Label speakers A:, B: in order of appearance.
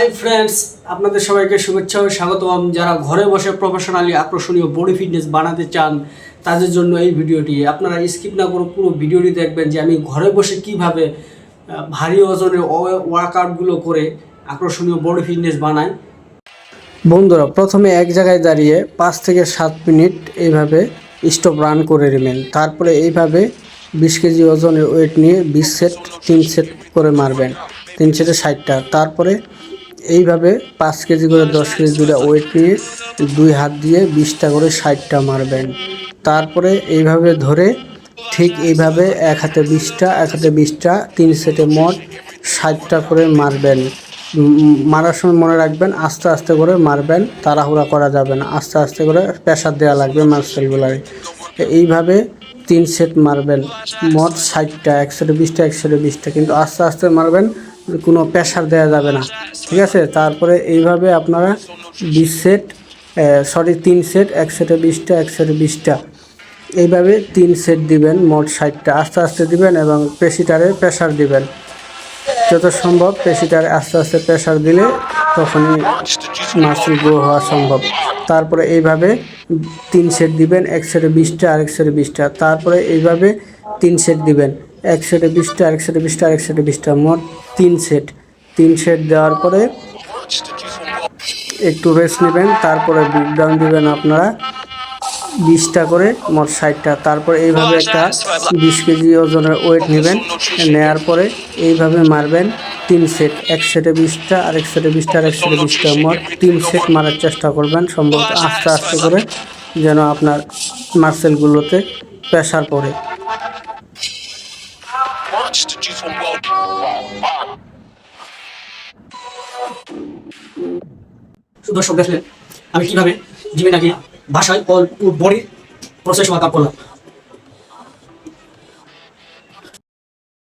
A: Hi friends, আপনাদের সবাইকে শুভেচ্ছা ও স্বাগতম। যারা ঘরে বসে প্রফেশনালি আকর্ষণীয় বডি ফিটনেস বানাতে চান তাদের জন্য এই ভিডিওটি। আপনারা স্কিপ না করে পুরো ভিডিওটি দেখবেন যে আমি ঘরে বসে কিভাবে ভারী ওজনের ওয়ার্কআউটগুলো করে আকর্ষণীয় বডি ফিটনেস বানাই। বন্ধুরা, প্রথমে এক জায়গায় দাঁড়িয়ে 5 থেকে 7 মিনিট এইভাবে স্টপ রান করে নেবেন। তারপরে এইভাবে 20 কেজি ওজনের ওয়েট নিয়ে 20 সেট 3 সেট করে মারবেন, 3 সেটে 60টা। তারপরে এইভাবে 5 কেজি করে 10 কেজি দূরে ওয়েট নিয়ে 2 হাত দিয়ে 20টা করে 60টা মারবেন। তারপরে এইভাবে ধরে ঠিক এইভাবে এক হাতে 20টা, এক হাতে 20টা, 3 সেটে মোট 60টা করে মারবেন। মারার সময় মনে রাখবেন আস্তে আস্তে করে মারবেন, তাড়াহুড়া করা যাবে না, আস্তে আস্তে করে প্রেশার দেওয়া লাগবে মাসেলগুলারে। এইভাবে 3 সেট মারবেন, মোট 60টা, এক সেটে 20টা, এক সেটে 20টা, কিন্তু আস্তে আস্তে মারবেন, কোনো প্রেশার দেওয়া যাবে না, ঠিক আছে? তারপরে এইভাবে আপনারা 3 সেট, এক সেটে 20টা, এক সেটে 20টা, এইভাবে 3 সেট দিবেন, মোট 60টা। আস্তে আস্তে দিবেন এবং পেশিটারে প্রেশার দিবেন যত সম্ভব। পেশিটারে আস্তে আস্তে প্রেশার দিলে তখনই মাসল গ্রো হওয়া সম্ভব। তারপরে এইভাবে 3 সেট দিবেন, এক সেটে 20টা, আরেক সেটে 20টা। তারপরে এইভাবে 3 সেট দিবেন, এক সেটে 20টা, আরেক সেটে 20টা, আরেক সেটে 20টা, মোট 3 সেট। 3 সেট দেওয়ার পরে একটু রেস্ট নেবেন। তারপরে ব্রেকডাউন দিবেন আপনারা 20টা করে, মোট 60টা। তারপরে এইভাবে একটা 20 কেজি ওজনের ওয়েট নেবেন, নেওয়ার পরে এইভাবে মারবেন 3 সেট, এক সেটে 20টা, আরেক সেটে 20টা, আরেক সেটে 20টা, মোট 3 সেট মারার চেষ্টা করবেন, সম্ভবত আস্তে আস্তে করে, যেন আপনার মাসেলগুলোতে প্রেশার পড়ে। দর্শক দেখলেন আমি কিভাবে জিমে নাকি বাসায় বডি প্রসেস ওয়ার্কআউট করলাম।